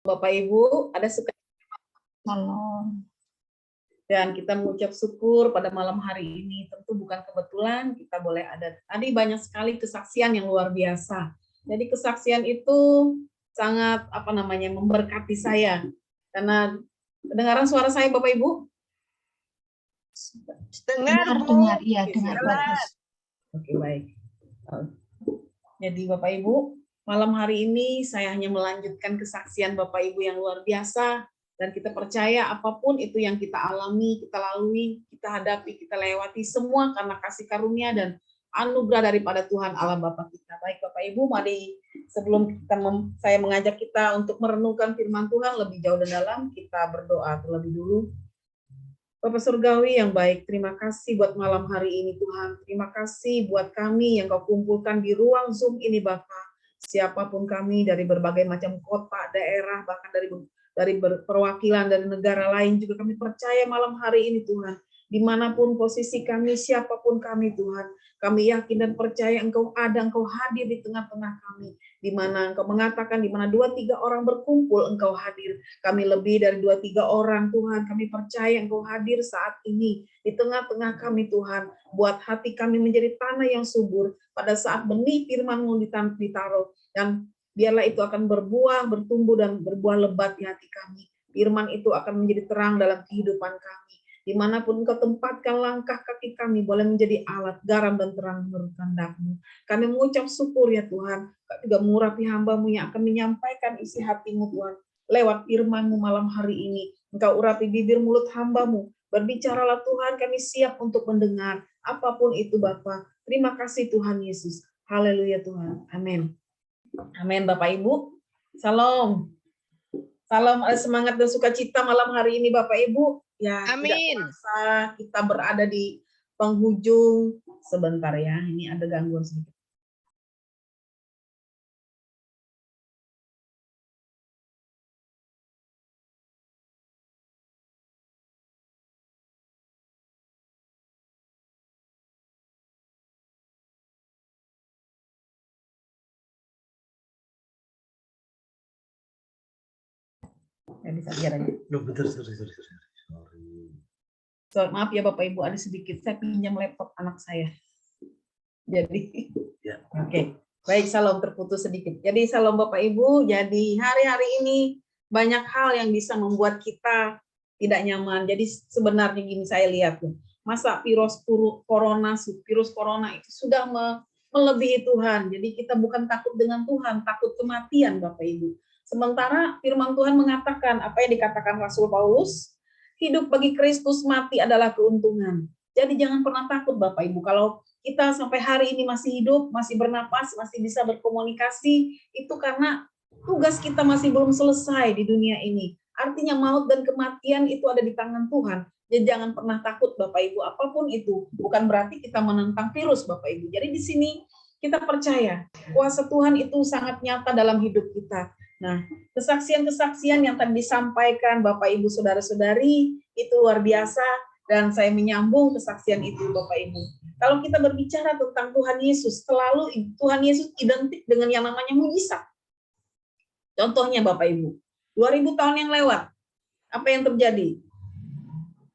Bapak Ibu, ada suka Shalom. dan kita mengucap syukur pada malam hari ini. Tentu bukan kebetulan kita boleh ada. Tadi banyak sekali kesaksian yang luar biasa. Jadi kesaksian itu sangat memberkati saya. Karena kedengaran suara saya Bapak Ibu? Dengar, iya, dengar bagus. Oke, baik. Jadi Bapak Ibu, malam hari ini saya hanya melanjutkan kesaksian Bapak Ibu yang luar biasa, dan kita percaya apapun itu yang kita alami, kita lalui, kita hadapi, kita lewati, semua karena kasih karunia dan anugerah daripada Tuhan Allah Bapa kita. Baik Bapak Ibu, mari sebelum saya mengajak kita untuk merenungkan firman Tuhan lebih jauh dan dalam, kita berdoa terlebih dulu. Bapak Surgawi yang baik, terima kasih buat malam hari ini Tuhan. Terima kasih buat kami yang Kau kumpulkan di ruang Zoom ini Bapak. Siapapun kami dari berbagai macam kota, daerah, bahkan dari perwakilan dari negara lain juga kami percaya malam hari ini Tuhan. Dimanapun posisi kami, siapapun kami Tuhan, kami yakin dan percaya Engkau ada, Engkau hadir di tengah-tengah kami. Di mana Engkau mengatakan, di mana 2-3 orang berkumpul, Engkau hadir. Kami lebih dari 2-3 orang Tuhan, kami percaya Engkau hadir saat ini di tengah-tengah kami Tuhan. Buat hati kami menjadi tanah yang subur pada saat benih firman-Mu ditaruh, dan biarlah itu akan berbuah, bertumbuh dan berbuah lebat di hati kami. Firman itu akan menjadi terang dalam kehidupan kami. Dimanapun Engkau tempatkan langkah kaki kami, boleh menjadi alat garam dan terang menurut kehendak-Mu. Kami mengucap syukur ya Tuhan, Kau juga mengurapi hamba-Mu yang akan menyampaikan isi hati-Mu Tuhan. Lewat firman-Mu malam hari ini, Engkau urapi bibir mulut hamba-Mu. Berbicaralah Tuhan, kami siap untuk mendengar apapun itu Bapa. Terima kasih Tuhan Yesus. Haleluya Tuhan. Amin. Amin Bapak Ibu. Salam. Salam semangat dan sukacita malam hari ini Bapak Ibu. Ya, amin. Tidak terasa kita berada di penghujung. Sebentar ya, ini ada gangguan sedikit. Ya, bisa biar aja. Sorry. Maaf ya Bapak Ibu, ada sedikit. Saya pinjam laptop anak saya. Jadi, ya. Oke. Baik, salam terputus sedikit. Jadi, salam Bapak Ibu. Jadi, hari-hari ini banyak hal yang bisa membuat kita tidak nyaman. Jadi, sebenarnya gini saya lihat tuh. Masa virus corona itu sudah melebihi Tuhan. Jadi, kita bukan takut dengan Tuhan, takut kematian Bapak Ibu. Sementara firman Tuhan mengatakan, apa yang dikatakan Rasul Paulus, hidup bagi Kristus, mati adalah keuntungan. Jadi jangan pernah takut Bapak Ibu. Kalau kita sampai hari ini masih hidup, masih bernapas, masih bisa berkomunikasi, itu karena tugas kita masih belum selesai di dunia ini. Artinya maut dan kematian itu ada di tangan Tuhan. Jadi jangan pernah takut Bapak Ibu, apapun itu. Bukan berarti kita menentang virus Bapak Ibu. Jadi di sini kita percaya kuasa Tuhan itu sangat nyata dalam hidup kita. Nah, kesaksian-kesaksian yang tadi disampaikan Bapak Ibu Saudara-saudari itu luar biasa, dan saya menyambung kesaksian itu Bapak Ibu. Kalau kita berbicara tentang Tuhan Yesus, selalu Tuhan Yesus identik dengan yang namanya mujizat. Contohnya Bapak Ibu, 2000 tahun yang lewat, apa yang terjadi?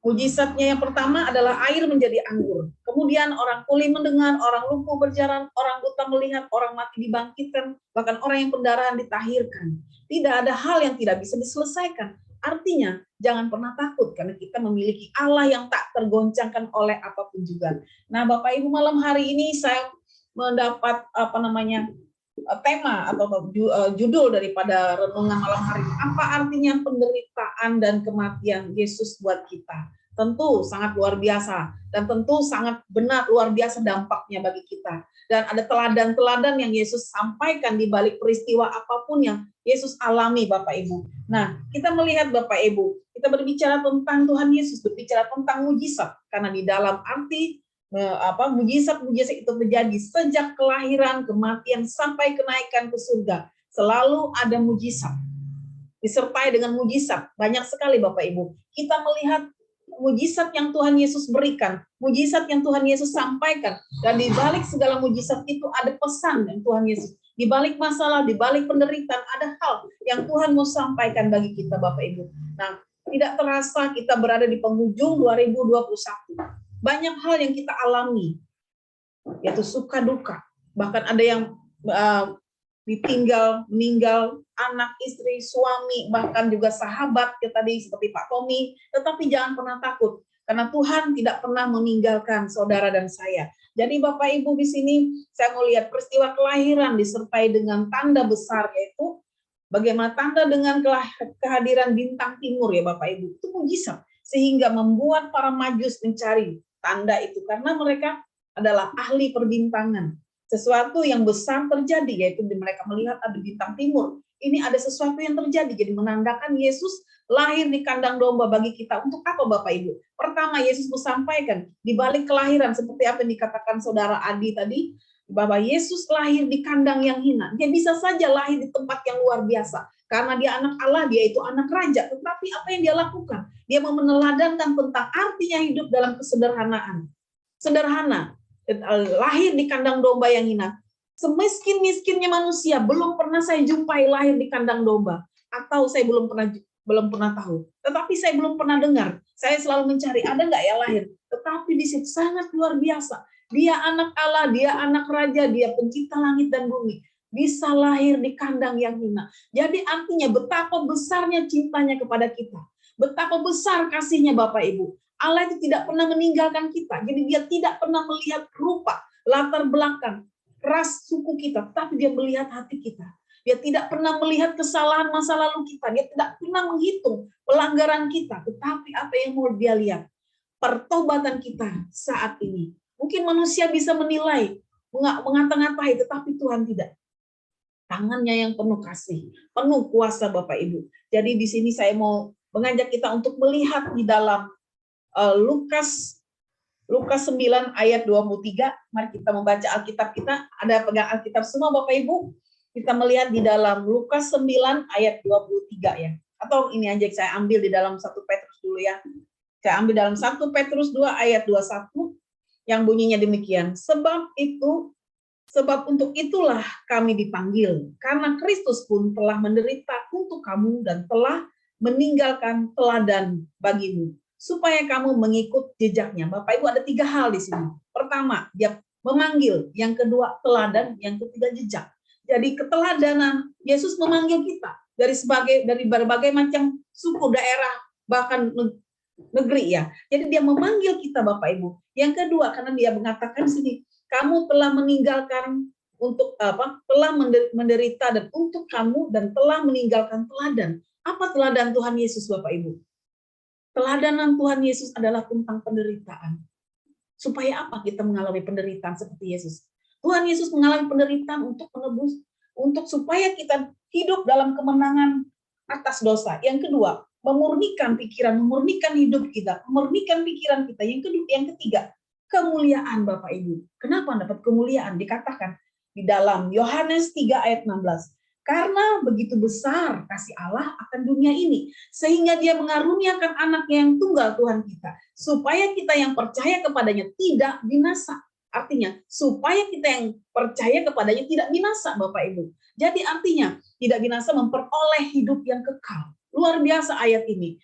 Mujizatnya yang pertama adalah air menjadi anggur. Kemudian orang tuli mendengar, orang lumpuh berjalan, orang buta melihat, orang mati dibangkitkan, bahkan orang yang pendarahan ditahirkan. Tidak ada hal yang tidak bisa diselesaikan. Artinya, jangan pernah takut karena kita memiliki Allah yang tak tergoncangkan oleh apapun juga. Nah, Bapak Ibu, malam hari ini saya mendapat tema atau judul daripada renungan malam hari ini. Apa artinya penderitaan dan kematian Yesus buat kita? Tentu sangat luar biasa, dan tentu sangat benar luar biasa dampaknya bagi kita. Dan ada teladan-teladan yang Yesus sampaikan di balik peristiwa apapun yang Yesus alami Bapak Ibu. Nah, kita melihat Bapak Ibu, kita berbicara tentang Tuhan Yesus, berbicara tentang mujizat, karena di dalam arti mujizat-mujizat itu terjadi sejak kelahiran, kematian sampai kenaikan ke surga. Selalu ada mujizat. Disertai dengan mujizat. Banyak sekali Bapak Ibu. Kita melihat mujizat yang Tuhan Yesus berikan, mujizat yang Tuhan Yesus sampaikan, dan di balik segala mujizat itu ada pesan yang Tuhan Yesus Di balik masalah, di balik penderitaan, ada hal yang Tuhan mau sampaikan bagi kita, Bapak Ibu. Nah, tidak terasa kita berada di penghujung 2021. Banyak hal yang kita alami, yaitu suka duka. Bahkan ada yang ditinggal, meninggal, anak, istri, suami, bahkan juga sahabat, ya tadi seperti Pak Tommy. Tetapi jangan pernah takut, karena Tuhan tidak pernah meninggalkan saudara dan saya. Jadi Bapak Ibu di sini saya mau lihat peristiwa kelahiran disertai dengan tanda besar, yaitu bagaimana tanda dengan kehadiran bintang timur ya Bapak Ibu. Itu mujizat sehingga membuat para majus mencari tanda itu karena mereka adalah ahli perbintangan. Sesuatu yang besar terjadi, yaitu mereka melihat ada bintang timur. Ini ada sesuatu yang terjadi, jadi menandakan Yesus lahir di kandang domba bagi kita. Untuk apa Bapak Ibu? Pertama, Yesus menyampaikan di balik kelahiran seperti apa yang dikatakan saudara Adi tadi, bahwa Yesus lahir di kandang yang hina. Dia bisa saja lahir di tempat yang luar biasa. Karena dia anak Allah, dia itu anak raja. Tetapi apa yang dia lakukan? Dia mau meneladankan tentang artinya hidup dalam kesederhanaan. Sederhana, lahir di kandang domba yang hina. Semiskin-miskinnya manusia, belum pernah saya jumpai lahir di kandang domba. Atau saya belum pernah tahu. Tetapi saya belum pernah dengar. Saya selalu mencari, ada nggak ya lahir? Tetapi di situ sangat luar biasa. Dia anak Allah, dia anak raja, dia pencipta langit dan bumi. Bisa lahir di kandang yang hina. Jadi artinya betapa besarnya cintanya kepada kita. Betapa besar kasihnya Bapak Ibu. Allah itu tidak pernah meninggalkan kita. Jadi dia tidak pernah melihat rupa, latar belakang, ras suku kita. Tapi dia melihat hati kita. Dia tidak pernah melihat kesalahan masa lalu kita. Dia tidak pernah menghitung pelanggaran kita. Tetapi apa yang mau dia lihat? Pertobatan kita saat ini. Mungkin manusia bisa menilai, mengata-ngatai, tetapi Tuhan tidak. Tangannya yang penuh kasih, penuh kuasa Bapak Ibu. Jadi di sini saya mau mengajak kita untuk melihat di dalam Lukas 9 ayat 23. Mari kita membaca Alkitab kita. Ada pegang Alkitab semua Bapak Ibu. Kita melihat di dalam Lukas 9 ayat 23 ya. Atau ini aja saya ambil di dalam 1 Petrus dulu ya. Saya ambil dalam 1 Petrus 2 ayat 21 yang bunyinya demikian. Sebab untuk itulah kami dipanggil, karena Kristus pun telah menderita untuk kamu dan telah meninggalkan teladan bagimu, supaya kamu mengikut jejaknya. Bapak Ibu, ada 3 hal di sini. Pertama, dia memanggil. Yang kedua, teladan. Yang ketiga, jejak. Jadi keteladanan, Yesus memanggil kita dari berbagai macam suku, daerah, bahkan negeri ya. Jadi dia memanggil kita Bapak Ibu. Yang kedua, karena dia mengatakan sini, kamu telah meninggalkan untuk apa? Telah menderita dan untuk kamu dan telah meninggalkan teladan. Apa teladan Tuhan Yesus Bapak Ibu? Teladanan Tuhan Yesus adalah tentang penderitaan. Supaya apa kita mengalami penderitaan seperti Yesus? Tuhan Yesus mengalami penderitaan untuk menebus, untuk supaya kita hidup dalam kemenangan atas dosa. Yang kedua, memurnikan pikiran, memurnikan hidup kita, memurnikan pikiran kita. Yang ketiga, kemuliaan Bapak Ibu. Kenapa dapat kemuliaan? Dikatakan di dalam Yohanes 3 ayat 16. Karena begitu besar kasih Allah akan dunia ini, sehingga dia mengaruniakan anaknya yang tunggal Tuhan kita, supaya kita yang percaya kepadanya tidak binasa. Artinya, supaya kita yang percaya kepadanya tidak binasa, Bapak Ibu. Jadi artinya, tidak binasa memperoleh hidup yang kekal. Luar biasa ayat ini.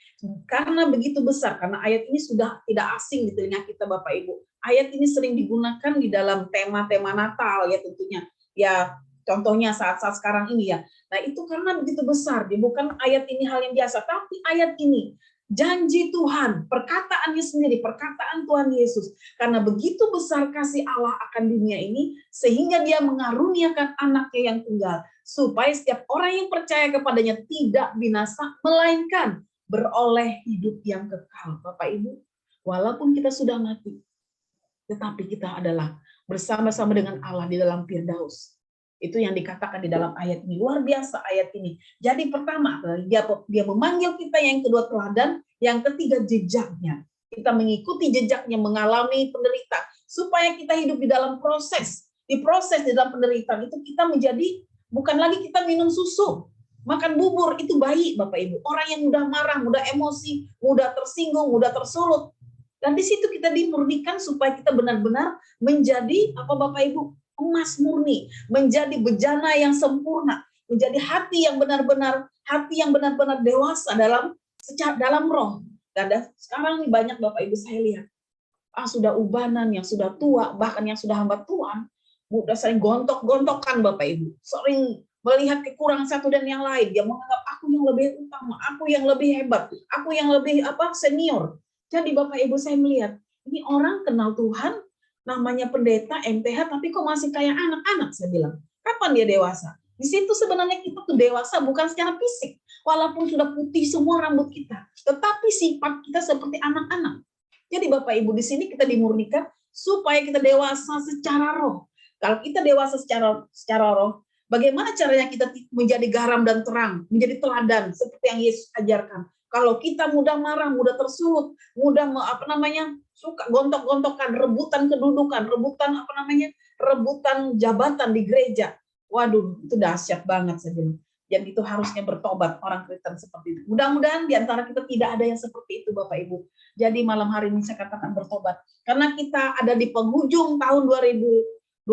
Karena begitu besar, karena ayat ini sudah tidak asing di telinga kita Bapak Ibu. Ayat ini sering digunakan di dalam tema-tema Natal ya tentunya. Ya contohnya saat-saat sekarang ini ya. Nah itu karena begitu besar. Bukan ayat ini hal yang biasa, tapi ayat ini janji Tuhan, perkataannya sendiri, perkataan Tuhan Yesus. Karena begitu besar kasih Allah akan dunia ini, sehingga dia mengaruniakan anaknya yang tunggal. Supaya setiap orang yang percaya kepadanya tidak binasa, melainkan beroleh hidup yang kekal. Bapak Ibu, walaupun kita sudah mati, tetapi kita adalah bersama-sama dengan Allah di dalam Firdaus. Itu yang dikatakan di dalam ayat ini. Luar biasa ayat ini. Jadi pertama, dia memanggil kita, yang kedua teladan, yang ketiga jejaknya. Kita mengikuti jejaknya, mengalami penderitaan. Supaya kita hidup di dalam proses. Di dalam penderitaan itu kita menjadi, bukan lagi kita minum susu. Makan bubur, itu bayi Bapak Ibu. Orang yang mudah marah, mudah emosi, mudah tersinggung, mudah tersulut. Dan di situ kita dimurnikan supaya kita benar-benar menjadi apa Bapak Ibu? emas murni, menjadi bejana yang sempurna, menjadi hati yang benar-benar dewasa dalam roh. Dan sekarang nih banyak Bapak Ibu saya lihat, sudah ubanan, yang sudah tua, bahkan yang sudah hamba Tuhan, udah sering gontok-gontokan Bapak Ibu, sering melihat kekurangan satu dan yang lain. Dia menganggap aku yang lebih utama, aku yang lebih hebat, aku yang lebih senior. Jadi Bapak Ibu saya melihat, ini orang kenal Tuhan, namanya pendeta, MTH, tapi kok masih kayak anak-anak, saya bilang. Kapan dia dewasa? Di situ sebenarnya kita tuh dewasa bukan secara fisik, walaupun sudah putih semua rambut kita, tetapi sifat kita seperti anak-anak. Jadi Bapak Ibu di sini kita dimurnikan supaya kita dewasa secara roh. Kalau kita dewasa secara roh, bagaimana caranya kita menjadi garam dan terang, menjadi teladan seperti yang Yesus ajarkan. Kalau kita mudah marah, mudah tersulut, mudah suka gontok-gontokan, rebutan kedudukan, rebutan jabatan di gereja. Waduh, itu dahsyat banget saya bilang. Dan itu harusnya bertobat orang Kristen seperti itu. Mudah-mudahan di antara kita tidak ada yang seperti itu Bapak Ibu. Jadi malam hari ini saya katakan bertobat. Karena kita ada di penghujung tahun 2021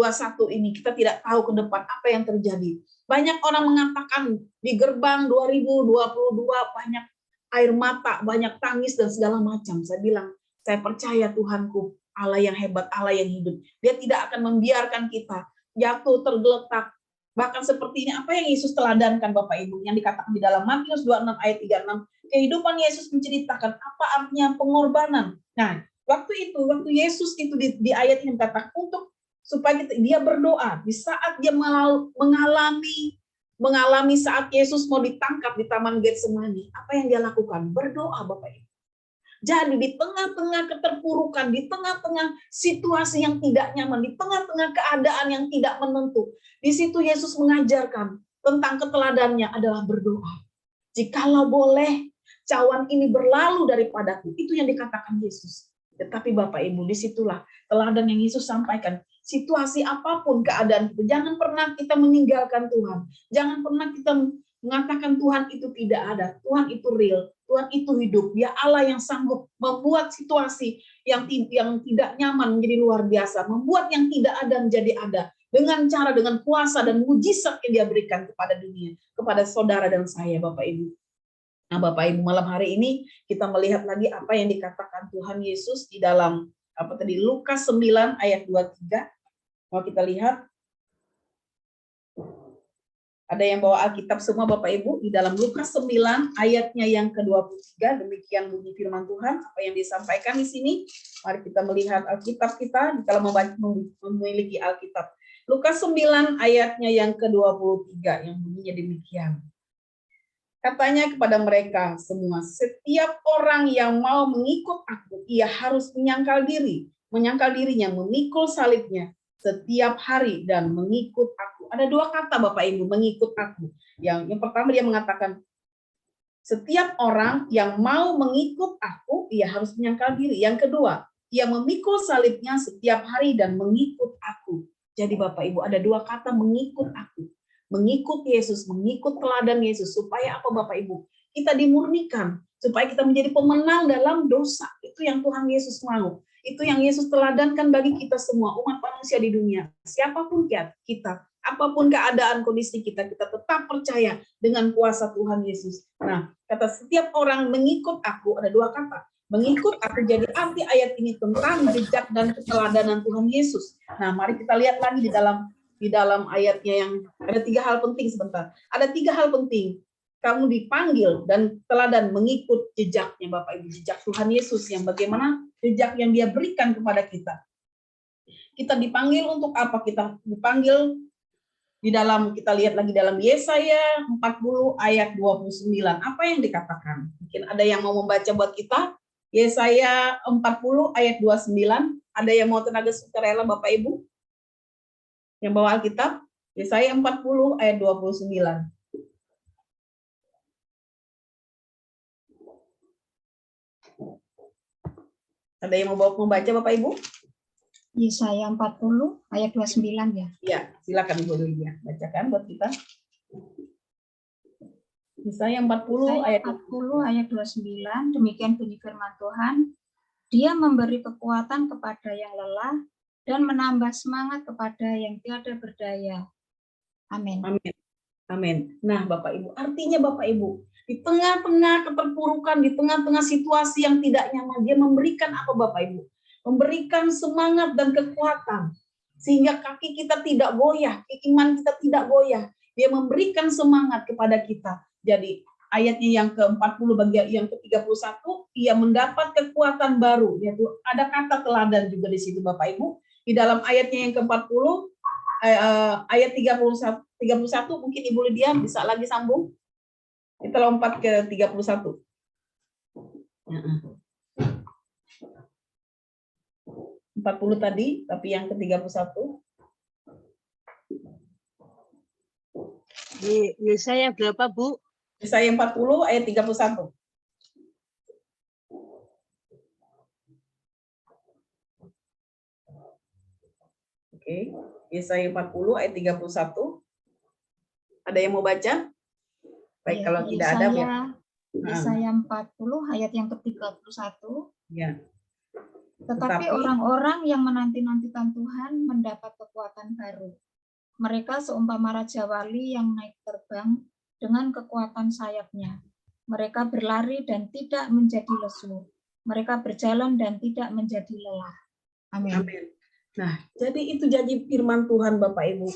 ini, kita tidak tahu ke depan apa yang terjadi. Banyak orang mengatakan di gerbang 2022 banyak air mata, banyak tangis dan segala macam. Saya bilang, saya percaya Tuhanku, Allah yang hebat, Allah yang hidup. Dia tidak akan membiarkan kita jatuh tergeletak. Bahkan seperti ini, apa yang Yesus teladankan Bapak Ibu, yang dikatakan di dalam Matius 26 ayat 36, kehidupan Yesus menceritakan apa artinya pengorbanan. Nah, waktu Yesus itu di ayat ini katakan untuk supaya dia berdoa di saat dia mengalami saat Yesus mau ditangkap di Taman Getsemani, apa yang dia lakukan? Berdoa Bapak Ibu. Jadi di tengah-tengah keterpurukan, di tengah-tengah situasi yang tidak nyaman, di tengah-tengah keadaan yang tidak menentu, di situ Yesus mengajarkan tentang keteladannya adalah berdoa. Jikalau boleh, cawan ini berlalu daripadaku. Itu yang dikatakan Yesus. Tetapi Bapak Ibu, disitulah teladan yang Yesus sampaikan. Situasi apapun keadaan itu, jangan pernah kita meninggalkan Tuhan. Jangan pernah kita mengatakan Tuhan itu tidak ada. Tuhan itu real. Tuhan itu hidup. Dia Allah yang sanggup membuat situasi yang tidak nyaman menjadi luar biasa. Membuat yang tidak ada menjadi ada. Dengan kuasa dan mujizat yang dia berikan kepada dunia. Kepada saudara dan saya, Bapak Ibu. Nah, Bapak Ibu, malam hari ini kita melihat lagi apa yang dikatakan Tuhan Yesus di dalam Lukas 9 ayat 23. Mau kita lihat. Ada yang bawa Alkitab semua Bapak Ibu, di dalam Lukas 9 ayatnya yang ke-23, demikian bunyi firman Tuhan, apa yang disampaikan di sini. Mari kita melihat Alkitab kita, kalau memiliki Alkitab. Lukas 9 ayatnya yang ke-23, yang bunyinya demikian. Katanya kepada mereka semua, setiap orang yang mau mengikut aku, ia harus menyangkal dirinya, memikul salibnya setiap hari dan mengikut aku. Ada dua kata Bapak Ibu, mengikut aku. Yang pertama dia mengatakan, setiap orang yang mau mengikut aku, ia harus menyangkal diri. Yang kedua, ia memikul salibnya setiap hari dan mengikut aku. Jadi Bapak Ibu, ada dua kata mengikut aku. Mengikut Yesus, mengikut teladan Yesus. Supaya apa Bapak Ibu? Kita dimurnikan. Supaya kita menjadi pemenang dalam dosa. Itu yang Tuhan Yesus mau. Itu yang Yesus teladankan bagi kita semua, umat manusia di dunia. Siapapun kita, apapun keadaan kondisi kita tetap percaya dengan kuasa Tuhan Yesus. Nah, kata setiap orang mengikut aku, ada dua kata. Mengikut aku, jadi arti ayat ini tentang jejak dan keteladanan Tuhan Yesus. Nah, mari kita lihat lagi di dalam ayatnya yang ada 3 hal penting sebentar. Ada 3 hal penting. Kamu dipanggil dan teladan mengikut jejaknya Bapak Ibu, jejak Tuhan Yesus yang bagaimana jejak yang dia berikan kepada kita. Kita dipanggil untuk apa? Kita dipanggil di dalam, kita lihat lagi dalam Yesaya 40 ayat 29. Apa yang dikatakan? Mungkin ada yang mau membaca buat kita. Yesaya 40 ayat 29. Ada yang mau tenaga sukarela Bapak Ibu? Yang bawa Alkitab? Yesaya 40 ayat 29. Ada yang mau membaca Bapak Ibu? Yesaya 40 ayat 29 ya. Ya, silakan Ibu Lydia. Bacakan buat kita. Yesaya 40 ayat 29, demikian bunyi firman Tuhan. Dia memberi kekuatan kepada yang lelah dan menambah semangat kepada yang tiada berdaya. Amin. Amin. Amin. Nah, Bapak Ibu, artinya Bapak Ibu, di tengah-tengah keterpurukan, di tengah-tengah situasi yang tidak nyaman, dia memberikan apa Bapak Ibu? Memberikan semangat dan kekuatan. Sehingga kaki kita tidak goyah, iman kita tidak goyah. Dia memberikan semangat kepada kita. Jadi ayatnya yang ke-40 bagian yang ke-31, ia mendapat kekuatan baru. Yaitu ada kata teladan juga di situ Bapak Ibu. Di dalam ayatnya yang ke-40, ayat 31 mungkin Ibu Lydia bisa lagi sambung. Kita lompat ke 31. 40 tadi, tapi yang ke 31. Di Yesaya berapa, Bu? Yesaya 40 ayat 31. Oke, Yesaya 40 ayat 31. Ada yang mau baca? Baik, Ya, kalau tidak ada ya. Yesaya 40 ayat yang ke-31. Ya. Tetapi orang-orang yang menanti-nantikan Tuhan mendapat kekuatan baru. Mereka seumpama raja wali yang naik terbang dengan kekuatan sayapnya. Mereka berlari dan tidak menjadi lesu. Mereka berjalan dan tidak menjadi lelah. Amin. Amin. Nah, jadi itu janji firman Tuhan Bapak Ibu.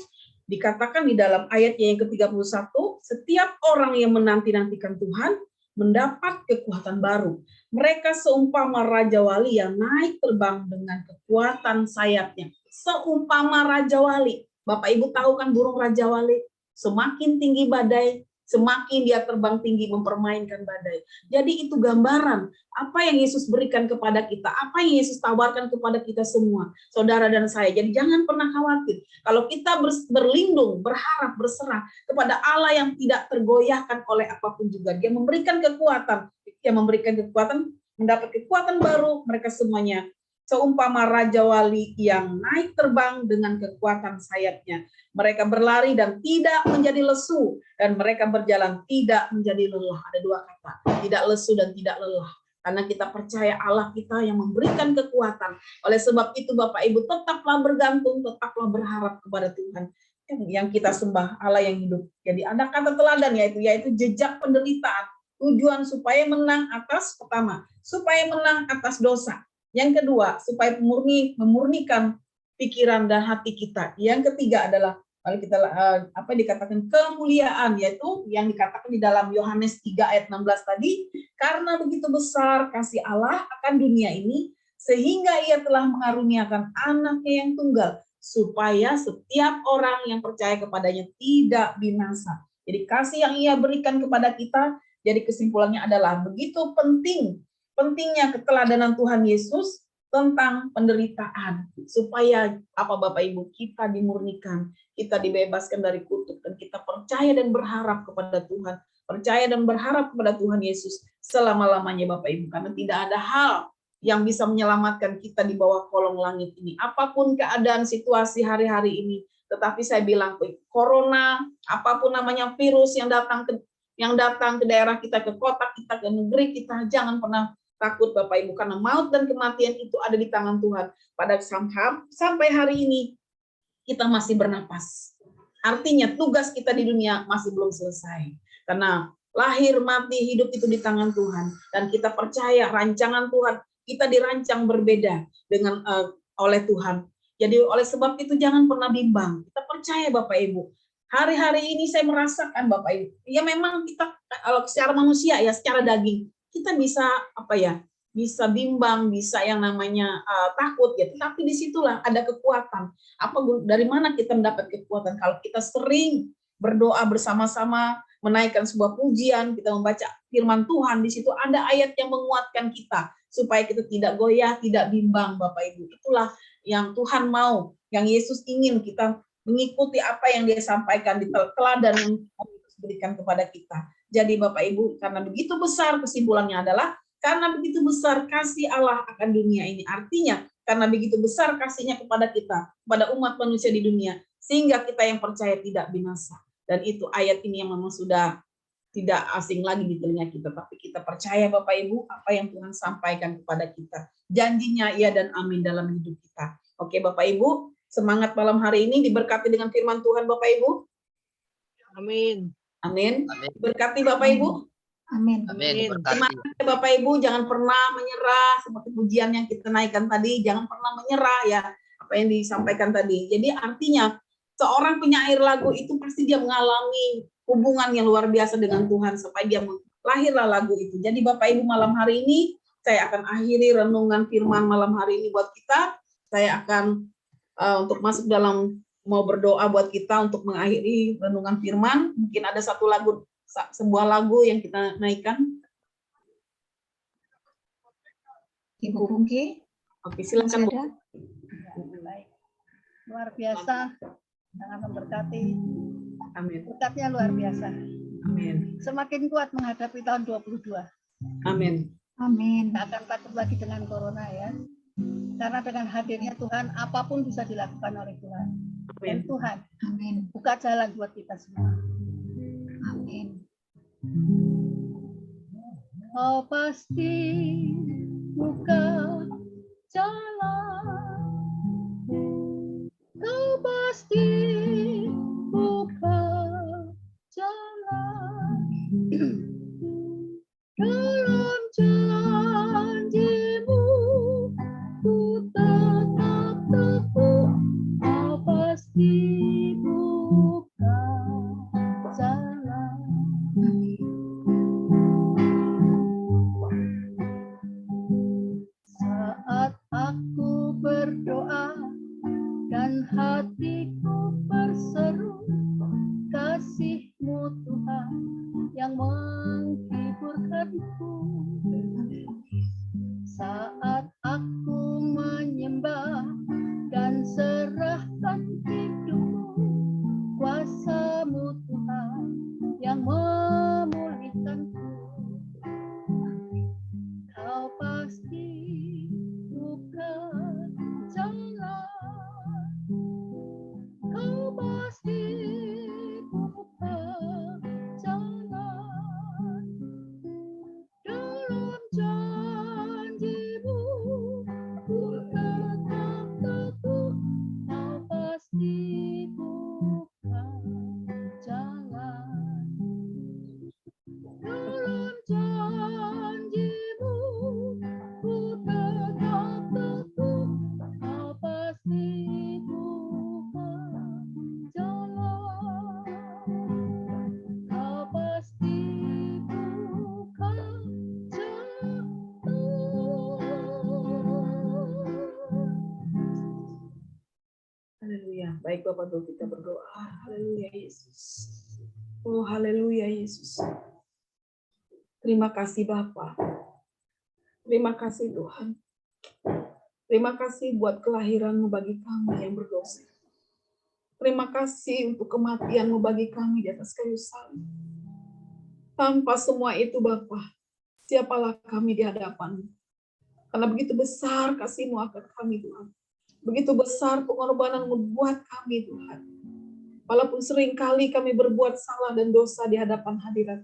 Dikatakan di dalam ayatnya yang ke-31, setiap orang yang menanti-nantikan Tuhan mendapat kekuatan baru. Mereka seumpama raja wali yang naik terbang dengan kekuatan sayapnya. Seumpama raja wali. Bapak Ibu tahu kan burung raja wali? Semakin tinggi badai, semakin dia terbang tinggi mempermainkan badai. Jadi itu gambaran apa yang Yesus berikan kepada kita, apa yang Yesus tawarkan kepada kita semua, saudara dan saya. Jadi jangan pernah khawatir. Kalau kita berlindung, berharap, berserah kepada Allah yang tidak tergoyahkan oleh apapun juga. Dia memberikan kekuatan, mendapat kekuatan baru, mereka semuanya seumpama raja wali yang naik terbang dengan kekuatan sayapnya. Mereka berlari dan tidak menjadi lesu, dan mereka berjalan tidak menjadi lelah. Ada dua kata, tidak lesu dan tidak lelah. Karena kita percaya Allah kita yang memberikan kekuatan. Oleh sebab itu Bapak Ibu tetaplah bergantung, tetaplah berharap kepada Tuhan yang kita sembah, Allah yang hidup. Jadi ada kata teladan yaitu jejak penderitaan. Tujuan supaya menang atas, pertama, supaya menang atas dosa. Yang kedua, supaya memurnikan pikiran dan hati kita. Yang ketiga adalah kalau kita dikatakan kemuliaan, yaitu yang dikatakan di dalam Yohanes 3 ayat 16 tadi, karena begitu besar kasih Allah akan dunia ini, sehingga ia telah mengaruniakan anaknya yang tunggal, supaya setiap orang yang percaya kepadanya tidak binasa. Jadi kasih yang ia berikan kepada kita, jadi kesimpulannya adalah begitu pentingnya keteladanan Tuhan Yesus tentang penderitaan, supaya apa Bapak Ibu, kita dimurnikan, kita dibebaskan dari kutuk, dan kita percaya dan berharap kepada Tuhan, percaya dan berharap kepada Tuhan Yesus selama-lamanya Bapak Ibu, karena tidak ada hal yang bisa menyelamatkan kita di bawah kolong langit ini, apapun keadaan situasi hari-hari ini. Tetapi saya bilang, corona, apapun namanya virus yang datang ke daerah kita, ke kota kita, ke negeri kita, jangan pernah takut Bapak Ibu, karena maut dan kematian itu ada di tangan Tuhan. Pada sampai hari ini kita masih bernapas. Artinya tugas kita di dunia masih belum selesai. Karena lahir, mati, hidup itu di tangan Tuhan. Dan kita percaya rancangan Tuhan, kita dirancang berbeda dengan oleh Tuhan. Jadi oleh sebab itu jangan pernah bimbang. Kita percaya Bapak Ibu. Hari-hari ini saya merasakan Bapak Ibu. Ya memang kita kalau secara manusia ya, secara daging, kita bisa bisa bimbang, bisa yang namanya takut ya. Tapi disitulah ada kekuatan. Dari mana kita mendapat kekuatan? Kalau kita sering berdoa bersama-sama, menaikkan sebuah pujian, kita membaca firman Tuhan, di situ ada ayat yang menguatkan kita supaya kita tidak goyah, tidak bimbang Bapak Ibu. Itulah yang Tuhan mau, yang Yesus ingin kita mengikuti apa yang Dia sampaikan di teladan yang Yesus berikan kepada kita. Jadi Bapak Ibu, karena begitu besar, kesimpulannya adalah karena begitu besar kasih Allah akan dunia ini. Artinya, karena begitu besar kasihnya kepada kita, kepada umat manusia di dunia, sehingga kita yang percaya tidak binasa. Dan itu ayat ini yang memang sudah tidak asing lagi di telinga kita, tapi kita percaya Bapak Ibu, apa yang Tuhan sampaikan kepada kita. Janjinya iya dan amin dalam hidup kita. Oke, Bapak Ibu, semangat malam hari ini diberkati dengan firman Tuhan Bapak Ibu. Amin. Amin. Amin. Berkati Bapak Ibu. Amin. Amin. Berkati. Semangat ya Bapak Ibu, jangan pernah menyerah seperti pujian yang kita naikkan tadi, jangan pernah menyerah ya apa yang disampaikan tadi. Jadi artinya seorang penyair lagu itu pasti dia mengalami hubungan yang luar biasa dengan Tuhan sampai dia lahirlah lagu itu. Jadi Bapak Ibu malam hari ini saya akan akhiri renungan firman malam hari ini buat kita. Saya akan untuk masuk dalam mau berdoa buat kita untuk mengakhiri renungan firman. Mungkin ada satu lagu, sebuah lagu yang kita naikkan. Ibu Pungki. Oke, silakan Bu. Baik. Luar biasa, sangat memberkati. Amin. Berkatnya luar biasa. Amin. Semakin kuat menghadapi tahun 22. Amin. Amin. Tidak akan takut lagi dengan corona ya. Karena dengan hadirnya Tuhan, apapun bisa dilakukan oleh Tuhan. Dan Amin. Tuhan Amin. buka jalan buat kita semua. Amin. Kau pasti buka jalan. Kau pasti buka jalan. Dalam janjimu ku tetap teguh. Kau pasti buka jalan. Saat aku berdoa dan hatiku berseru, kasih-Mu Tuhan yang menghiburkanku. Saat aku menyembah dan serahkan hidupku, kuasa-Mu Tuhan yang memulihkanku. Kau pasti buka jalan. Kau pasti buka jalan. Dalam janji-Mu ku tetap teguh. Kau pasti buka jalan. Dalam janji-Mu ku tetap teguh. Kau pasti buka jalan. Kau pasti buka jalan. Haleluya. Baik Bapak Ibu, kita berdoa. Haleluya Yesus. Oh haleluya Yesus. Terima kasih Bapa. Terima kasih Tuhan. Terima kasih buat kelahiran-Mu bagi kami yang berdosa. Terima kasih untuk kematian-Mu bagi kami di atas kayu salib. Tanpa semua itu Bapa, siapalah kami di hadapan-Mu? Karena begitu besar kasih-Mu akan kami Tuhan. Begitu besar pengorbanan-Mu buat kami Tuhan. Walaupun seringkali kami berbuat salah dan dosa di hadapan hadirat,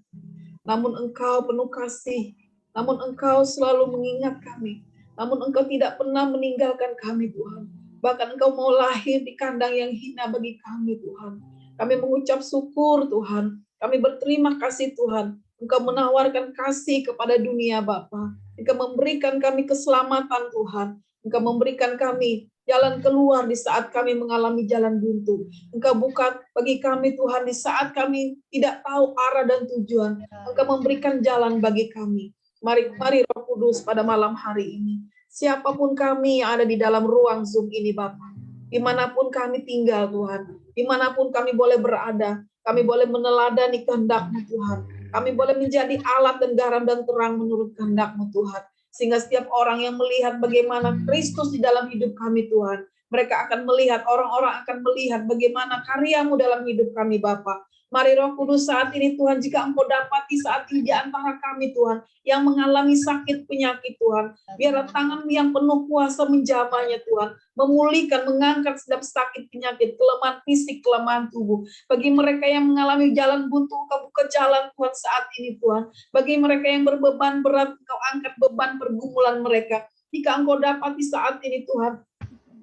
namun Engkau penuh kasih, namun Engkau selalu mengingat kami, namun Engkau tidak pernah meninggalkan kami Tuhan. Bahkan Engkau mau lahir di kandang yang hina bagi kami Tuhan. Kami mengucap syukur Tuhan, kami berterima kasih Tuhan. Engkau menawarkan kasih kepada dunia Bapa. Engkau memberikan kami keselamatan Tuhan. Engkau memberikan kami jalan keluar di saat kami mengalami jalan buntu. Engkau buka bagi kami Tuhan di saat kami tidak tahu arah dan tujuan. Engkau memberikan jalan bagi kami. Mari Roh Kudus pada malam hari ini. Siapapun kami yang ada di dalam ruang Zoom ini Bapa. Dimanapun kami tinggal Tuhan. Dimanapun kami boleh berada. Kami boleh meneladani kehendak-Mu Tuhan. Kami boleh menjadi alat dan garam dan terang menurut kehendak-Mu Tuhan. Sehingga setiap orang yang melihat bagaimana Kristus di dalam hidup kami Tuhan, mereka akan melihat, orang-orang akan melihat bagaimana karya-Mu dalam hidup kami Bapa. Mari Roh Kudus saat ini Tuhan, jika Engkau dapati saat ini di antara kami Tuhan, yang mengalami sakit penyakit Tuhan, biarlah tangan-Mu yang penuh kuasa menjamahnya Tuhan, memulihkan, mengangkat setiap sakit penyakit, kelemahan fisik, kelemahan tubuh. Bagi mereka yang mengalami jalan buntu, Engkau buka jalan Tuhan saat ini Tuhan. Bagi mereka yang berbeban berat, Engkau angkat beban pergumulan mereka. Jika Engkau dapati saat ini Tuhan,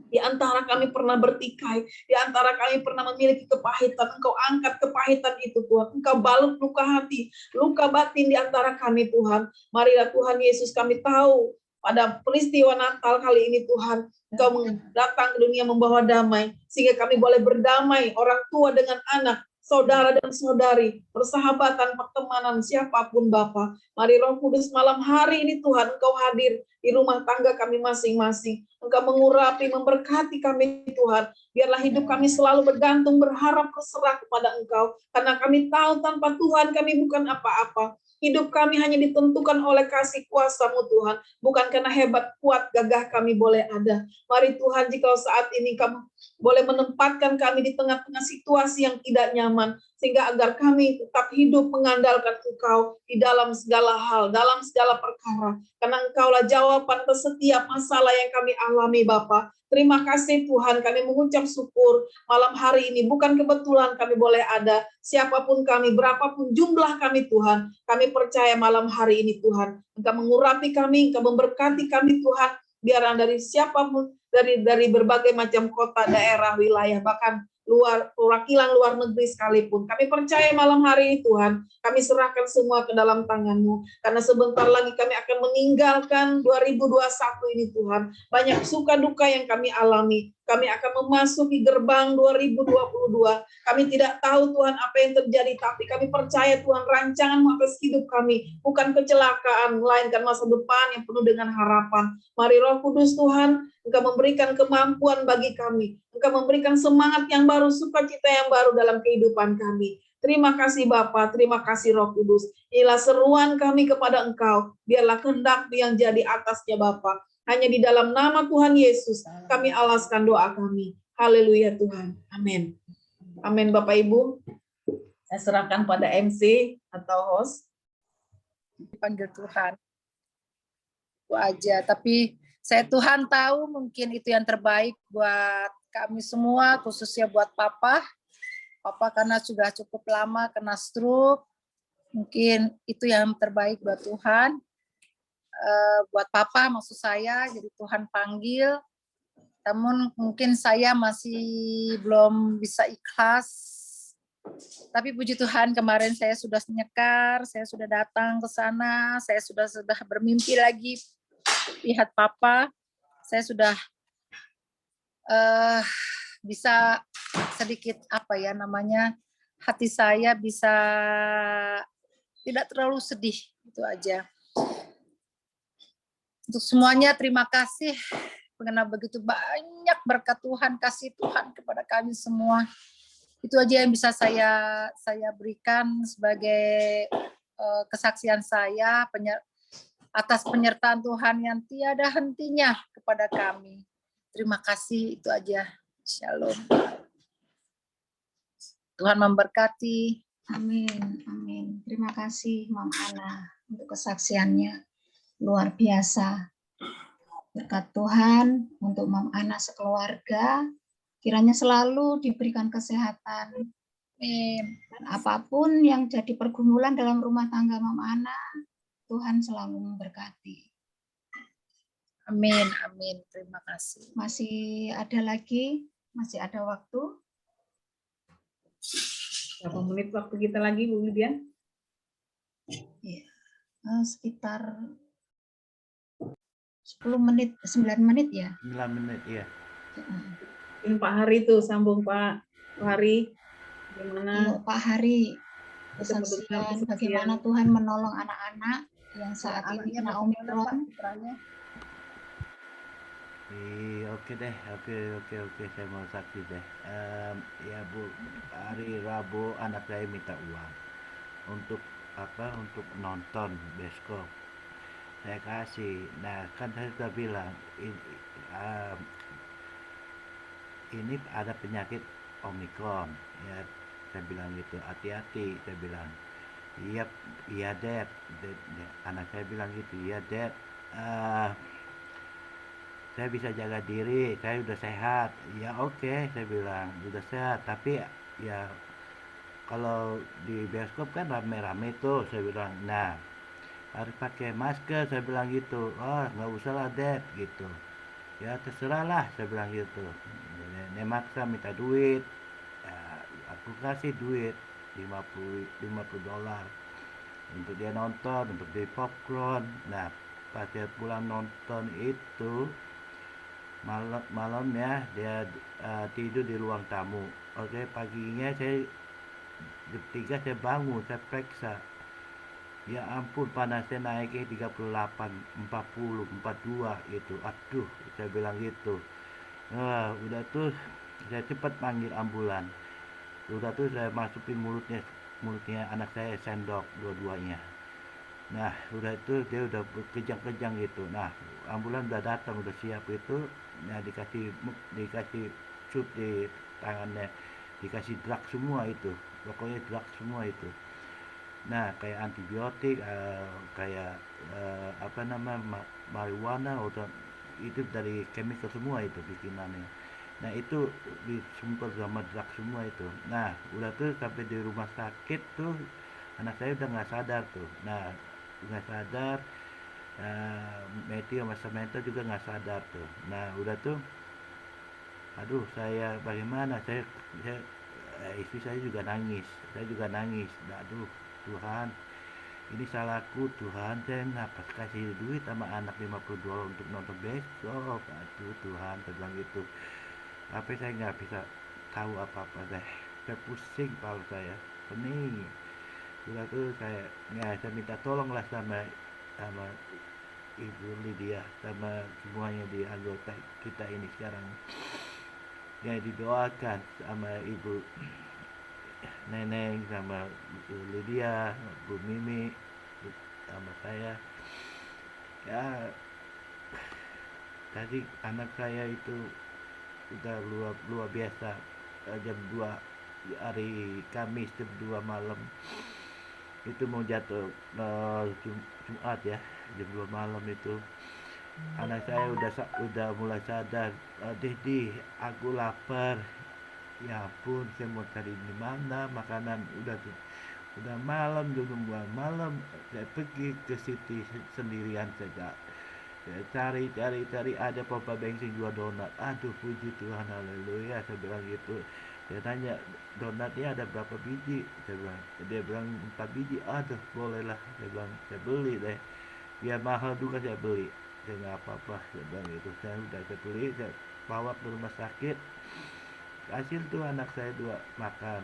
Di antara kami pernah bertikai, di antara kami pernah memiliki kepahitan, Engkau angkat kepahitan itu Tuhan. Engkau balut luka hati, luka batin di antara kami Tuhan. Marilah Tuhan Yesus, kami tahu pada peristiwa Natal kali ini Tuhan, Engkau datang ke dunia membawa damai, sehingga kami boleh berdamai, orang tua dengan anak, saudara dan saudari, persahabatan, pertemanan, siapapun Bapa. Mari Roh Kudus malam hari ini Tuhan, Engkau hadir di rumah tangga kami masing-masing. Engkau mengurapi, memberkati kami Tuhan. Biarlah hidup kami selalu bergantung, berharap, berserah kepada Engkau. Karena kami tahu tanpa Tuhan kami bukan apa-apa. Hidup kami hanya ditentukan oleh kasih kuasa-Mu Tuhan. Bukan karena hebat, kuat, gagah kami boleh ada. Mari Tuhan, jika saat ini kamu boleh menempatkan kami di tengah-tengah situasi yang tidak nyaman, sehingga agar kami tetap hidup mengandalkan Engkau di dalam segala hal, dalam segala perkara. Karena Engkaulah jawaban atas setiap masalah yang kami alami Bapa. Terima kasih Tuhan, kami mengucap syukur malam hari ini. Bukan kebetulan kami boleh ada, siapapun kami, berapapun jumlah kami Tuhan. Kami percaya malam hari ini Tuhan, Engkau mengurapi kami, Engkau memberkati kami Tuhan. Biar dari siapapun, dari berbagai macam kota, daerah, wilayah, bahkan perwakilan luar negeri sekalipun. Kami percaya malam hari ini Tuhan, kami serahkan semua ke dalam tangan-Mu. Karena sebentar lagi kami akan meninggalkan 2021 ini Tuhan. Banyak suka duka yang kami alami. Kami akan memasuki gerbang 2022. Kami tidak tahu Tuhan apa yang terjadi, tapi kami percaya Tuhan rancangan-Mu atas hidup kami. Bukan kecelakaan, melainkan masa depan yang penuh dengan harapan. Mari Roh Kudus Tuhan, Engkau memberikan kemampuan bagi kami. Engkau memberikan semangat yang baru, sukacita yang baru dalam kehidupan kami. Terima kasih Bapa, terima kasih Roh Kudus. Inilah seruan kami kepada Engkau. Biarlah kehendak yang jadi atasnya Bapa. Hanya di dalam nama Tuhan Yesus kami alaskan doa kami. Haleluya Tuhan. Amin. Amin Bapak Ibu. Saya serahkan pada MC atau host. Dipanggil Tuhan. Itu aja. Tapi Tuhan tahu mungkin itu yang terbaik buat kami semua, khususnya buat Papa. Papa karena sudah cukup lama kena stroke. Mungkin itu yang terbaik buat Tuhan. Buat Papa maksud saya, jadi Tuhan panggil. Namun mungkin saya masih belum bisa ikhlas. Tapi puji Tuhan kemarin saya sudah nyekar, saya sudah datang ke sana, saya sudah bermimpi lagi lihat Papa. Saya sudah bisa sedikit hati saya bisa tidak terlalu sedih, itu aja. Untuk semuanya terima kasih karena begitu banyak berkat Tuhan, kasih Tuhan kepada kami semua. Itu aja yang bisa saya berikan sebagai kesaksian saya atas penyertaan Tuhan yang tiada hentinya kepada kami. Terima kasih, itu aja. Shalom. Tuhan memberkati. Amin, amin. Terima kasih Mam Ana untuk kesaksiannya. Luar biasa. Berkat Tuhan untuk Mam Ana sekeluarga, kiranya selalu diberikan kesehatan. Dan apapun yang jadi pergumulan dalam rumah tangga Mam Ana, Tuhan selalu memberkati. Amin, amin. Terima kasih. Masih ada lagi? Masih ada waktu? Berapa menit waktu kita lagi, Bu Lydia? Ya, sekitar 10 menit, 9 menit ya? 9 menit, ya. Pak Hari tuh, sambung Pak Hari. Gimana? Pak Hari, kesaksian bagaimana Tuhan menolong anak-anak yang saat ini kena Omikron. Oke deh, oke, saya mau saksi deh. Ya Bu, hari Rabu anak saya minta uang untuk untuk nonton bioskop. Saya kasih. Nah, kan saya sudah bilang ini ada penyakit Omikron, ya. Saya bilang gitu, hati-hati, saya bilang. Iya Dad. Anak saya bilang gitu, iya Dad. Saya bisa jaga diri, saya udah sehat. Ya oke, saya bilang udah sehat. Tapi ya kalau di bioskop kan rame-rame tuh, saya bilang. Nah, harus pakai masker, saya bilang gitu. Oh nggak usah lah Dad, gitu. ya terserahlah, saya bilang gitu. Dia maksa minta duit, ya, aku kasih duit 50 dolar untuk dia nonton, untuk beli popcorn. Nah, pas dia pulang nonton itu, malamnya dia tidur di ruang tamu. Oke, paginya jam 3 saya bangun, saya periksa. Ya ampun, panasnya naiknya 38, 40, 42 gitu. Aduh, saya bilang gitu. Udah tuh saya cepat panggil ambulan. Udah tuh saya masukin mulutnya anak saya sendok dua-duanya. Nah, udah itu dia udah kejang-kejang gitu. Nah, ambulan udah datang, udah siap itu. Nah, dikasih sup di tangannya, dikasih drug semua itu. Pokoknya drug semua itu. Nah, kayak antibiotik, kayak apa nama marijuana atau itu dari chemical semua itu bikinannya. Nah, itu disumpel sama drug semua itu. Nah, udah tuh sampai di rumah sakit tuh anak saya udah nggak sadar tuh. Nah, nggak sadar, Matthew sama Samantha juga nggak sadar tuh. Nah, udah tuh, aduh, saya bagaimana? Saya istri saya juga nangis. Saya juga nangis. Aduh, Tuhan, ini salahku Tuhan, saya ngapa kasih duit sama anak 50 dolar untuk nonton besok. Aduh Tuhan, saya bilang gitu. Tapi saya nggak bisa tahu apa-apa deh. Saya pusing kepala saya, pening. Sudah tuh saya minta tolonglah sama Ibu Lydia, sama semuanya di anggota kita ini sekarang. Ya didoakan sama Ibu Neneng, sama Bu Lydia, Bu Mimi, sama saya. Ya tadi anak saya itu udah luar biasa. Jam 2 hari Kamis jam 2 malam itu mau jatuh, Jumat ya, jam 2 malam itu anak saya udah mulai sadar. Dedi, aku lapar. Ya ampun, saya mau cari di mana makanan. Udah malam, jam 2 malam. Saya pergi ke city sendirian saja. Saya cari, ada pompa bensin jual donat. Aduh, puji Tuhan, haleluya, saya bilang gitu. Saya tanya, donatnya ada berapa biji? Dia bilang 4 biji. Aduh, bolehlah, saya bilang, saya beli deh. Biar mahal juga saya beli. Saya nggak apa-apa, saya bilang gitu. Saya beli, saya bawa ke rumah sakit. Hasil tuh anak saya 2 makan.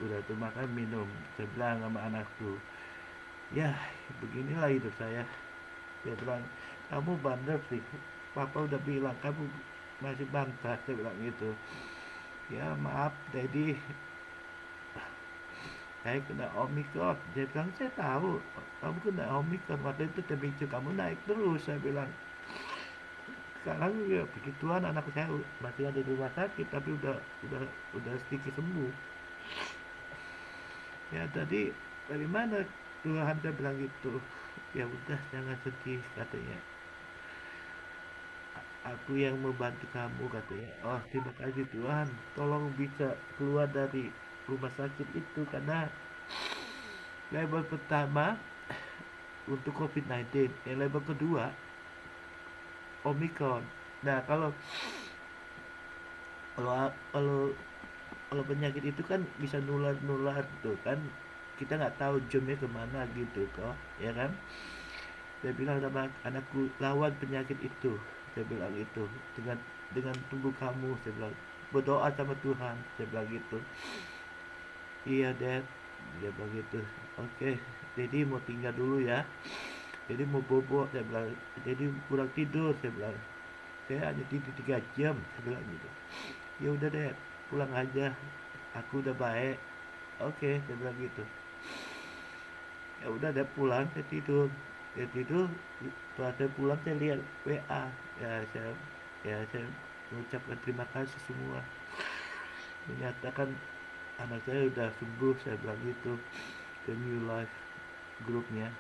Udah tuh makan, minum. Saya bilang sama anakku, ya beginilah hidup saya. Dia bilang, kamu bandel sih, papa udah bilang kamu masih bantah. Saya bilang gitu. Ya maaf Daddy, saya kena Omicron. Dia bilang, saya tahu kamu kena Omicron, waktu itu temperature kamu naik terus. Saya bilang, sekarang ya begituan, anak saya masih ada di rumah sakit tapi udah sedikit sembuh. Ya tadi dari mana Tuhan, saya bilang gitu. Ya udah, jangan sedih katanya. Aku yang membantu kamu katanya. Oh terima kasih Tuhan, tolong bisa keluar dari rumah sakit itu, karena level pertama untuk COVID-19, yang level kedua Omicron. Nah kalau kalau kalau kalau penyakit itu kan bisa nular tuh kan, kita nggak tahu jamnya kemana gitu kok, ya kan. Saya bilang sama anakku, lawan penyakit itu, saya bilang itu dengan tubuh kamu. Saya bilang, berdoa sama Tuhan, saya bilang gitu. Iya Dad, dia bilang gitu. Oke, jadi mau tinggal dulu ya, jadi mau bobo. Saya bilang, jadi kurang tidur. Saya bilang, saya hanya tidur 3 jam, saya bilang gitu. Ya udah deh, pulang aja, aku udah baik. Oke, saya bilang gitu. Ya udah deh, pulang, saya tidur. Setelah saya pulang saya lihat WA. Ya saya mengucapkan terima kasih semua, menyatakan anak saya udah sembuh. Saya bilang gitu ke New Life grupnya.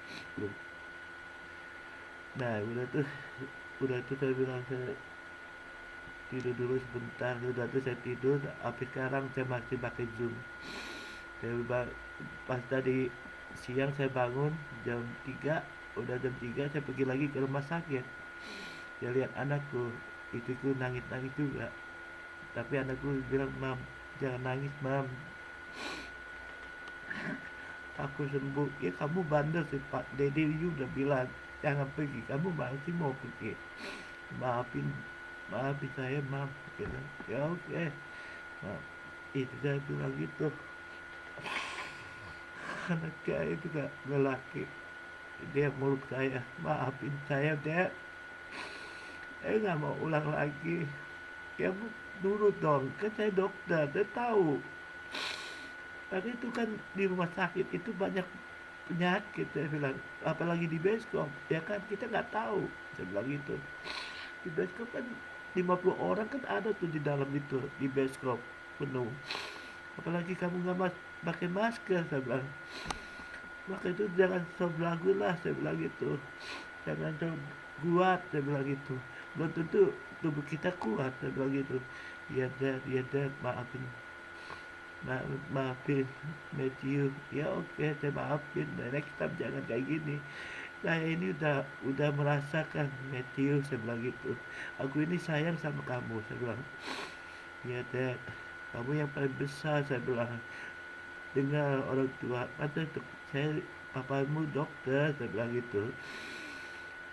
Nah udah tuh saya bilang, saya tidur dulu sebentar. Udah tuh saya tidur, tapi sekarang saya masih pakai Zoom. Pas tadi siang saya bangun jam 3. Udah jam 3 saya pergi lagi ke rumah sakit. Saya lihat anakku, istriku nangis-nangis juga. Tapi anakku bilang, "Mam, jangan nangis, Mam. Aku sembuh." Ya kamu bandel sih, Pak. Dede udah bilang, "Jangan pergi, kamu masih mau pergi. Maafin, maafin saya, Mam." Gitu. Ya oke. Nah, itu saya bilang gitu. Anak saya juga lelaki. Dia meluk saya, "Maafin saya, Dek. Saya nggak mau ulang lagi." Ya nurut dong, kan saya dokter, saya tahu. Tapi itu kan di rumah sakit itu banyak penyakit, saya bilang. Apalagi di bioskop, ya kan kita nggak tahu. Saya bilang gitu. Di bioskop kan 50 orang kan ada tuh di dalam itu, di bioskop penuh. Apalagi kamu nggak pakai masker, saya bilang. Maka itu jangan sok belagu lah, saya bilang gitu. Jangan sok kuat, saya bilang gitu. Belum tentu tubuh kita kuat, saya bilang gitu. Ya Dad, maafin. Maafin Matthew. Ya oke, saya maafin. Next time jangan kayak gini. Saya ini udah merasakan, Matthew, saya bilang gitu. Aku ini sayang sama kamu, saya bilang. Ya Dad, kamu yang paling besar, saya bilang. Dengar orang tua, masa saya papamu dokter, saya bilang gitu.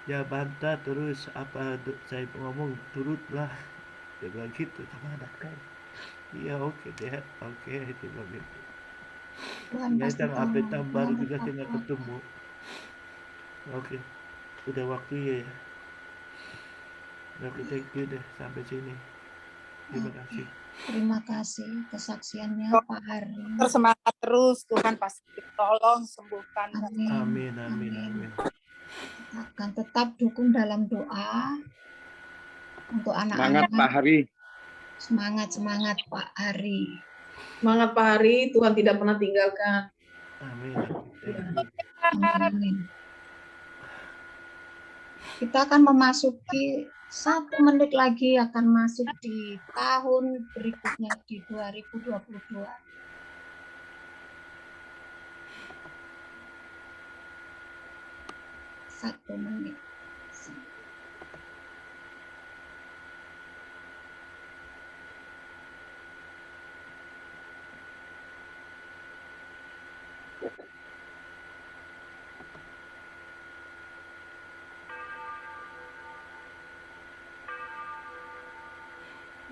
Ya bantah terus apa saya ngomong, turutlah, saya bilang gitu sama anak saya. Iya oke deh, oke, itu bilang gitu. Tuhan Ya pasti jangan tahu. update tahun baru Tuhan juga tetap saya nggak kuat. ketemu. Oke, udah waktu ya. Oke, thank you deh, sampai sini. Terima Oke. kasih. Terima kasih kesaksiannya Pak Hari. Semangat terus, Tuhan pasti tolong sembuhkan. Amin. Amin. Akan tetap dukung dalam doa untuk Semangat anak-anak. Pak Hari. Semangat Pak Hari. Semangat Pak Hari, Tuhan tidak pernah tinggalkan. Amin. Thank you. Amin. Kita akan memasuki 1 menit lagi akan masuk di tahun berikutnya di 2022. Satu menit.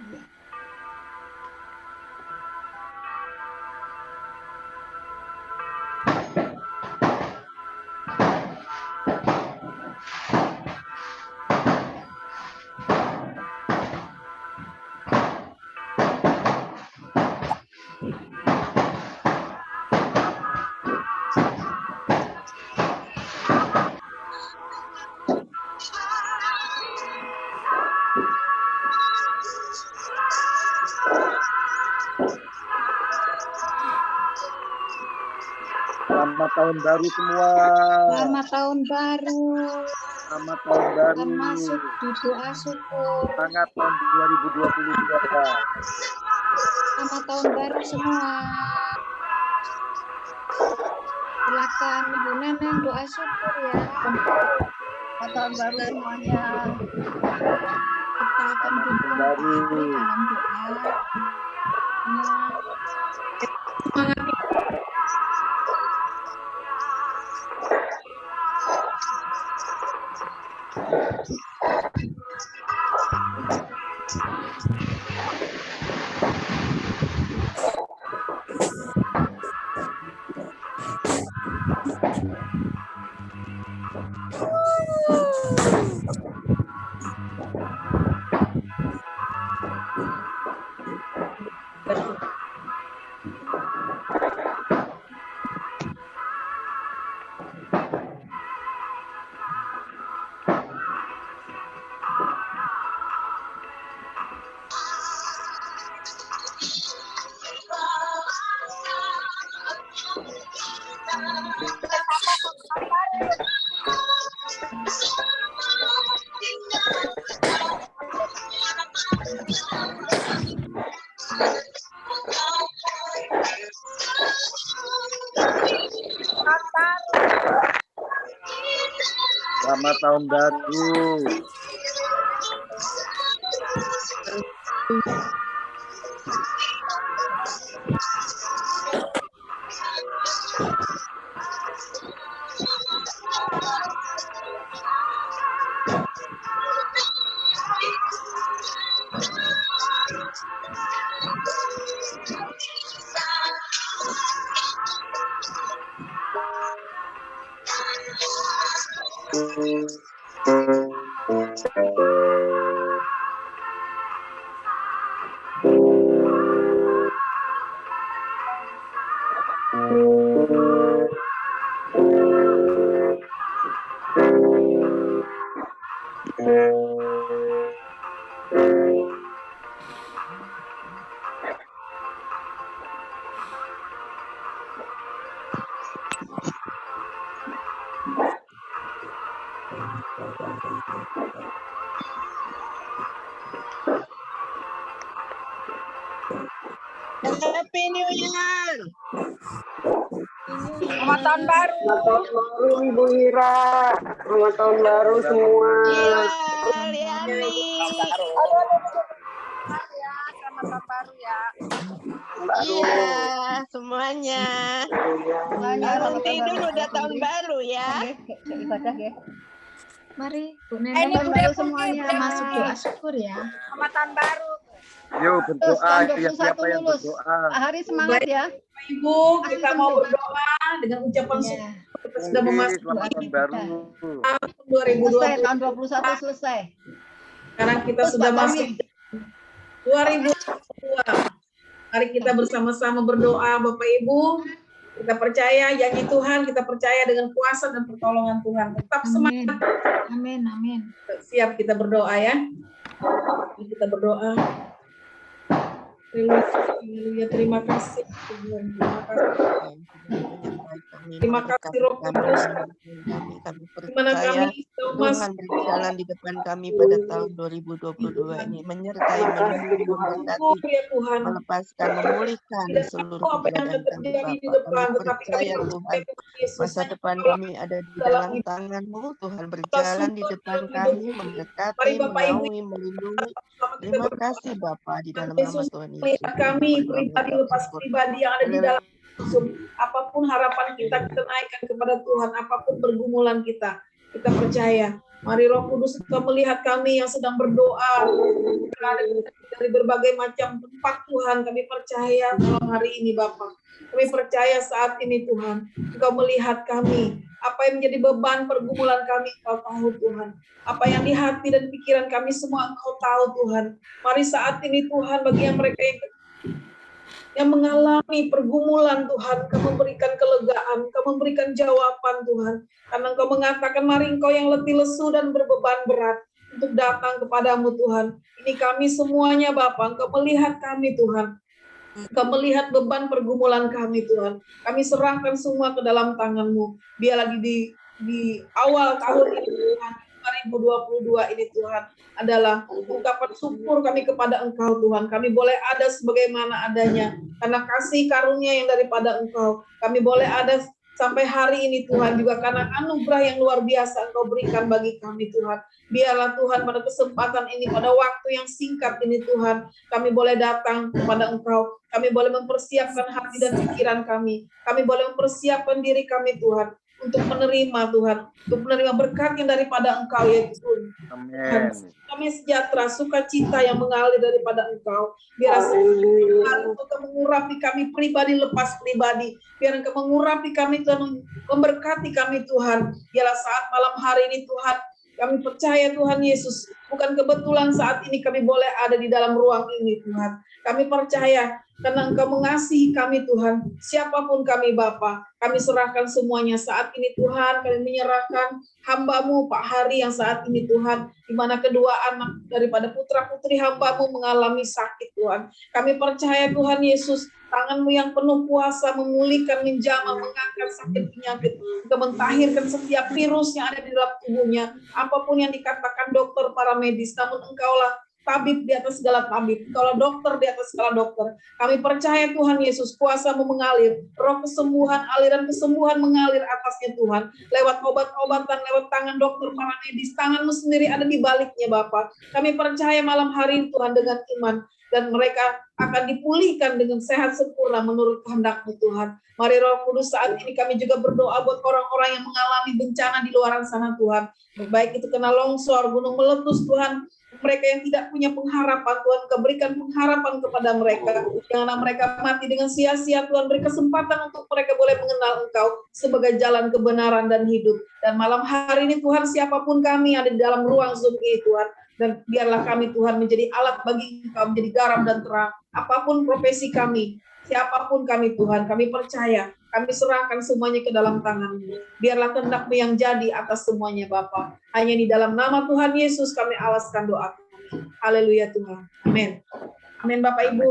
Ya. Selamat tahun baru semua. Selamat tahun baru. Selamat tahun baru. Akan masuk di doa syukur. Semangat tahun 2022. Selamat tahun baru semua. Silakan Ibu Neneng doa syukur ya. Selamat tahun baru semuanya. Kita akan dukung Pak Hari dalam doa. Selamat tahun baru. Happy New Year. Selamat tahun baru. Selamat tahun baru Ibu Ira. Selamat tahun baru semua. Iya, Liani. Ya, selamat tahun baru ya. Baru. Iya, semuanya. Bangun tidur udah tahun baru ya. Ibadah ya. Mari Bu Ini Neneng udah semuanya masuk doa syukur ya. Selamat tahun baru. Yuk Terus berdoa, tahun ya, siapa 21 yang lulus. berdoa? Hari semangat ya. Bapak Ibu, kita mau berdoa dengan ucapan Ya. syukur. Kita sudah Mungkin memasuki selamat tahun baru. tahun Selesai 2020. tahun 21 selesai. Sekarang kita Terus sudah Pak masuk Tommy. 2022. Mari kita bersama-sama berdoa Bapak Ibu. Kita percaya janji Tuhan, kita percaya dengan kuasa dan pertolongan Tuhan. Tetap Amin. semangat. Amin. Amin. Siap kita berdoa ya. Mari kita berdoa. Haleluya, terima kasih Tuhan. Terima kasih Roh Kudus. Kami Di mana percaya kami sedang masuk Tuhan berjalan di depan kami pada tahun 2022 ini, menyertai, melindungi, memberkati, ya Tuhan. melepaskan, memulihkan seluruh Apa yang keberadaan kami, terjadi di Bapa. depan, Kami tetapi kami percaya Tuhan, Yesus masa hanya depan kami ada di dalam tangan-Mu. Tuhan berjalan di depan kami, memberkati, Mari Bapak Ibu, menaungi, melindungi. sama kita Terima berdoa. kasih Bapa di dalam nama Yesus Tuhan Yesus. melihat kami pribadi lepas pribadi yang ada di dalam Yesus. Apapun harapan kita naikkan kepada Tuhan, apapun pergumulan kita percaya. Mari Roh Kudus Engkau melihat kami yang sedang berdoa dari berbagai macam tempat Tuhan. Kami percaya malam hari ini Bapa. Kami percaya saat ini Tuhan, Engkau melihat kami. Apa yang menjadi beban pergumulan kami, Engkau tahu Tuhan. Apa yang di hati dan pikiran kami semua Engkau tahu Tuhan. Mari saat ini Tuhan, bagi yang mereka yang mengalami pergumulan Tuhan, Engkau memberikan kelegaan, Engkau memberikan jawaban Tuhan. Karena Engkau mengatakan, mari Engkau yang letih lesu dan berbeban berat untuk datang kepadamu Tuhan. Ini kami semuanya Bapa, Engkau melihat kami Tuhan. Engkau melihat beban pergumulan kami Tuhan. Kami serahkan semua ke dalam tangan-Mu. Biar lagi di awal tahun ini Tuhan, 2022 ini Tuhan, adalah ungkapan syukur kami kepada Engkau Tuhan. Kami boleh ada sebagaimana adanya, karena kasih karunia yang daripada Engkau. Kami boleh ada sampai hari ini Tuhan, juga karena anugerah yang luar biasa Engkau berikan bagi kami Tuhan. Biarlah Tuhan pada kesempatan ini, pada waktu yang singkat ini Tuhan, kami boleh datang kepada Engkau. Kami boleh mempersiapkan hati dan pikiran kami. Kami boleh mempersiapkan diri kami Tuhan, untuk menerima Tuhan, untuk menerima berkat yang daripada Engkau ya Tuhan. Amin. Kami sejahtera, sukacita yang mengalir daripada Engkau. Biar Engkau mengurapi kami pribadi lepas pribadi. Biar Engkau mengurapi kami Tuhan, memberkati kami Tuhan. Biarlah saat malam hari ini Tuhan, kami percaya Tuhan Yesus, bukan kebetulan saat ini kami boleh ada di dalam ruang ini Tuhan. Kami percaya karena Engkau mengasihi kami Tuhan, siapapun kami Bapa, kami serahkan semuanya saat ini Tuhan. Kami menyerahkan hamba-Mu Pak Hari yang saat ini Tuhan, di mana kedua anak daripada putra-putri hamba-Mu mengalami sakit Tuhan. Kami percaya Tuhan Yesus, tangan-Mu yang penuh kuasa memulihkan, menjamah, mengangkat sakit penyakit, Engkau mentahirkan setiap virus yang ada di dalam tubuhnya, apapun yang dikatakan dokter, para medis, namun Engkaulah tabib di atas segala tabib, kalau dokter di atas segala dokter. Kami percaya Tuhan Yesus, kuasa-Mu mengalir, roh kesembuhan, aliran kesembuhan mengalir atasnya Tuhan, lewat obat-obatan, lewat tangan dokter, para medis, tangan-Mu sendiri ada di baliknya Bapa. Kami percaya malam hari ini Tuhan dengan iman, dan mereka akan dipulihkan dengan sehat sempurna menurut kehendak-Mu Tuhan. Mari Roh Kudus, saat ini kami juga berdoa buat orang-orang yang mengalami bencana di luar sana Tuhan, baik itu kena longsor, gunung meletus Tuhan, mereka yang tidak punya pengharapan Tuhan, berikan pengharapan kepada mereka, janganlah mereka mati dengan sia-sia Tuhan, beri kesempatan untuk mereka boleh mengenal Engkau sebagai jalan kebenaran dan hidup. Dan malam hari ini Tuhan, siapapun kami ada di dalam ruang Zoom ini Tuhan, dan biarlah kami Tuhan menjadi alat bagi Engkau, menjadi garam dan terang, apapun profesi kami, siapapun kami Tuhan, kami percaya, kami serahkan semuanya ke dalam tangan-Mu. Biarlah kehendak-Mu yang jadi atas semuanya Bapa. Hanya di dalam nama Tuhan Yesus kami alaskan doa kami. Haleluya Tuhan. Amin. Amin Bapak Ibu.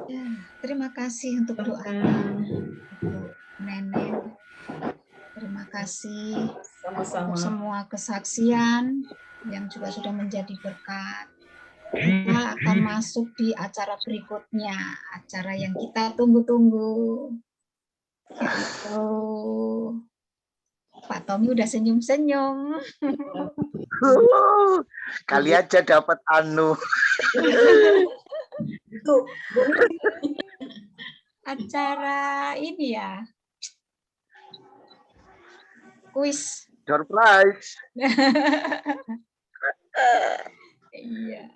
Ya, terima kasih untuk doanya untuk Nenek. Terima kasih Sama-sama. untuk semua kesaksian yang juga sudah menjadi berkat. Kita akan masuk di acara berikutnya, acara yang kita tunggu-tunggu, yaitu Pak Tommy udah senyum-senyum. Kali aja dapat anu. Itu Acara ini ya, kuis. Door prize. Iya.